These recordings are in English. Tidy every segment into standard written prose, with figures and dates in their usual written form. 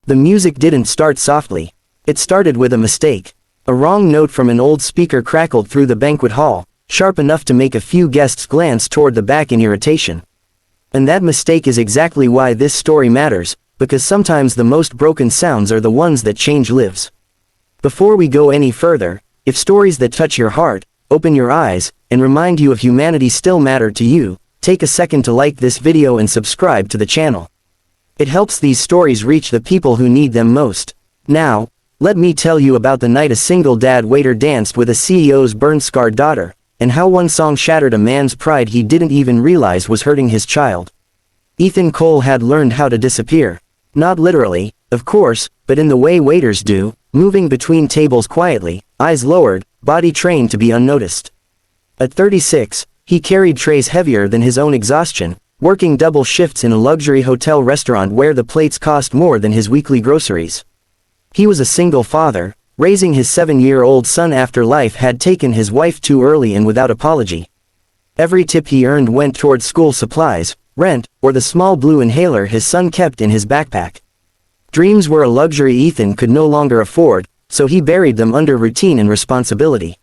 The music didn't start softly. It started with a mistake. A wrong note from an old speaker crackled through the banquet hall, sharp enough to make a few guests glance toward the back in irritation. And that mistake is exactly why this story matters, because sometimes the most broken sounds are the ones that change lives. Before we go any further, if stories that touch your heart, open your eyes, and remind you of humanity still matter to you, take a second to like this video and subscribe to the channel. It helps these stories reach the people who need them most. Now, let me tell you about the night a single dad waiter danced with a CEO's burn-scarred daughter, and how one song shattered a man's pride he didn't even realize was hurting his child. Ethan Cole had learned how to disappear. Not literally, of course, but in the way waiters do, moving between tables quietly, eyes lowered, body trained to be unnoticed. At 36, he carried trays heavier than his own exhaustion, working double shifts in a luxury hotel restaurant where the plates cost more than his weekly groceries. He was a single father, raising his 7-year-old son after life had taken his wife too early and without apology. Every tip he earned went toward school supplies, rent, or the small blue inhaler his son kept in his backpack. Dreams were a luxury Ethan could no longer afford, so he buried them under routine and responsibility.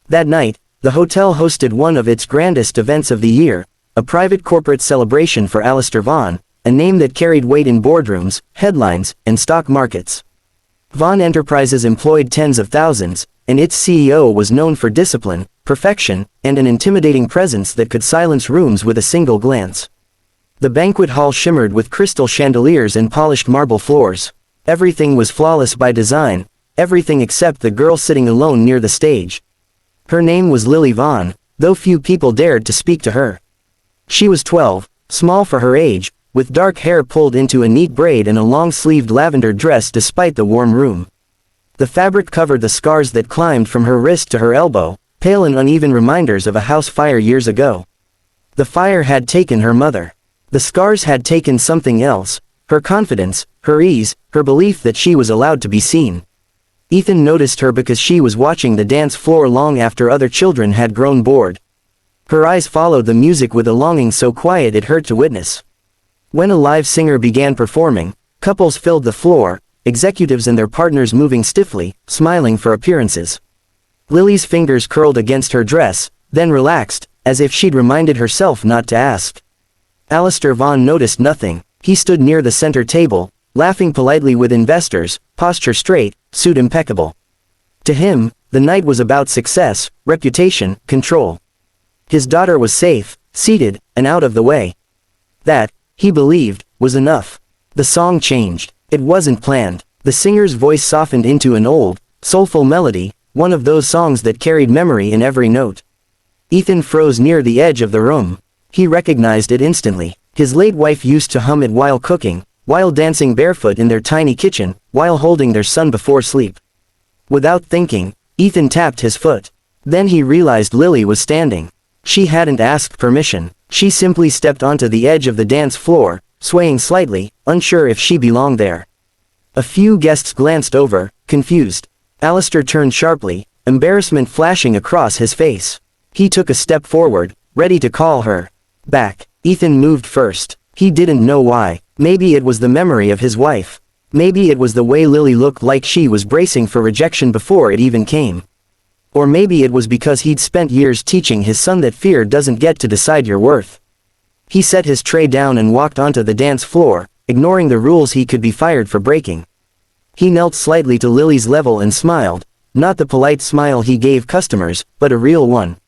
That night, the hotel hosted one of its grandest events of the year, a private corporate celebration for Alistair Vaughan, a name that carried weight in boardrooms, headlines, and stock markets. Vaughan Enterprises employed tens of thousands, and its CEO was known for discipline, perfection, and an intimidating presence that could silence rooms with a single glance. The banquet hall shimmered with crystal chandeliers and polished marble floors. Everything was flawless by design, everything except the girl sitting alone near the stage. Her name was Lily Vaughan, though few people dared to speak to her. She was 12, small for her age, with dark hair pulled into a neat braid and a long-sleeved lavender dress despite the warm room. The fabric covered the scars that climbed from her wrist to her elbow, pale and uneven reminders of a house fire years ago. The fire had taken her mother. The scars had taken something else, her confidence, her ease, her belief that she was allowed to be seen. Ethan noticed her because she was watching the dance floor long after other children had grown bored. Her eyes followed the music with a longing so quiet it hurt to witness. When a live singer began performing, couples filled the floor, executives and their partners moving stiffly, smiling for appearances. Lily's fingers curled against her dress, then relaxed, as if she'd reminded herself not to ask. Alistair Vaughan noticed nothing. He stood near the center table, laughing politely with investors, posture straight, suit impeccable. To him, the night was about success, reputation, control. His daughter was safe, seated, and out of the way. That, he believed, was enough. The song changed. It wasn't planned. The singer's voice softened into an old, soulful melody, one of those songs that carried memory in every note. Ethan froze near the edge of the room. He recognized it instantly. His late wife used to hum it while cooking, while dancing barefoot in their tiny kitchen, while holding their son before sleep. Without thinking, Ethan tapped his foot. Then he realized Lily was standing. She hadn't asked permission. She simply stepped onto the edge of the dance floor, swaying slightly, unsure if she belonged there. A few guests glanced over, confused. Alistair turned sharply, embarrassment flashing across his face. He took a step forward, ready to call her back. Ethan moved first. He didn't know why. Maybe it was the memory of his wife. Maybe it was the way Lily looked like she was bracing for rejection before it even came. Or maybe it was because he'd spent years teaching his son that fear doesn't get to decide your worth. He set his tray down and walked onto the dance floor, ignoring the rules he could be fired for breaking. He knelt slightly to Lily's level and smiled, not the polite smile he gave customers, but a real one.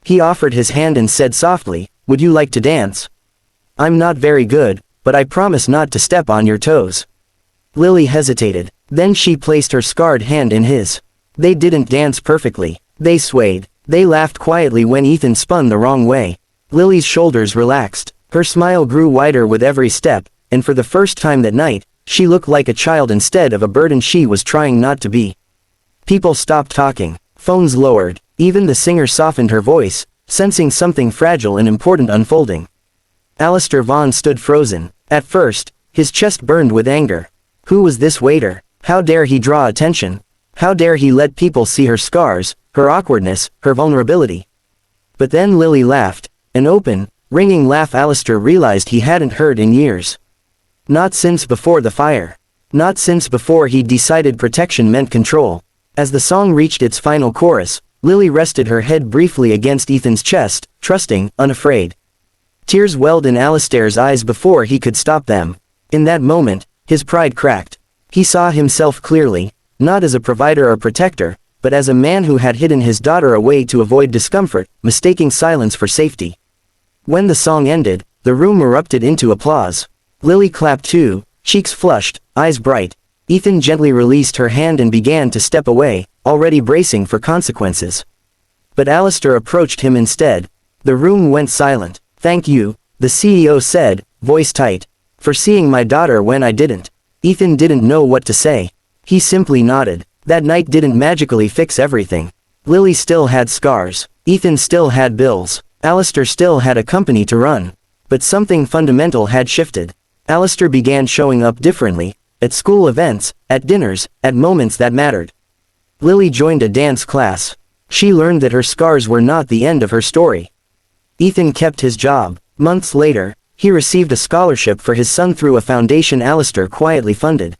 He offered his hand and said softly, "Would you like to dance? I'm not very good, but I promise not to step on your toes." Lily hesitated. Then she placed her scarred hand in his. They didn't dance perfectly. They swayed. They laughed quietly when Ethan spun the wrong way. Lily's shoulders relaxed. Her smile grew wider with every step, and for the first time that night, she looked like a child instead of a burden she was trying not to be. People stopped talking. Phones lowered. Even the singer softened her voice, sensing something fragile and important unfolding. Alistair Vaughan stood frozen. At first, his chest burned with anger. Who was this waiter? How dare he draw attention? How dare he let people see her scars, her awkwardness, her vulnerability? But then Lily laughed, an open, ringing laugh Alistair realized he hadn't heard in years. Not since before the fire. Not since before he'd decided protection meant control. As the song reached its final chorus, Lily rested her head briefly against Ethan's chest, trusting, unafraid. Tears welled in Alistair's eyes before he could stop them. In that moment, his pride cracked. He saw himself clearly, not as a provider or protector, but as a man who had hidden his daughter away to avoid discomfort, mistaking silence for safety. When the song ended, the room erupted into applause. Lily clapped too, cheeks flushed, eyes bright. Ethan gently released her hand and began to step away, already bracing for consequences. But Alistair approached him instead. The room went silent. "Thank you," the CEO said, voice tight, "for seeing my daughter when I didn't." Ethan didn't know what to say. He simply nodded. That night didn't magically fix everything. Lily still had scars. Ethan still had bills. Alistair still had a company to run. But something fundamental had shifted. Alistair began showing up differently, at school events, at dinners, at moments that mattered. Lily joined a dance class. She learned that her scars were not the end of her story. Ethan kept his job. Months later, he received a scholarship for his son through a foundation Alistair quietly funded.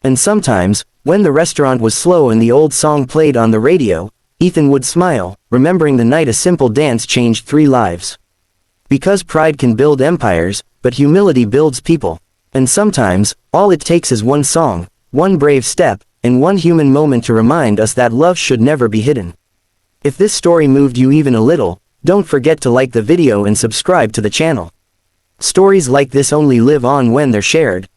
And sometimes, when the restaurant was slow and the old song played on the radio, Ethan would smile, remembering the night a simple dance changed 3 lives. Because pride can build empires, but humility builds people. And sometimes, all it takes is one song, one brave step, and one human moment to remind us that love should never be hidden. If this story moved you even a little, don't forget to like the video and subscribe to the channel. Stories like this only live on when they're shared.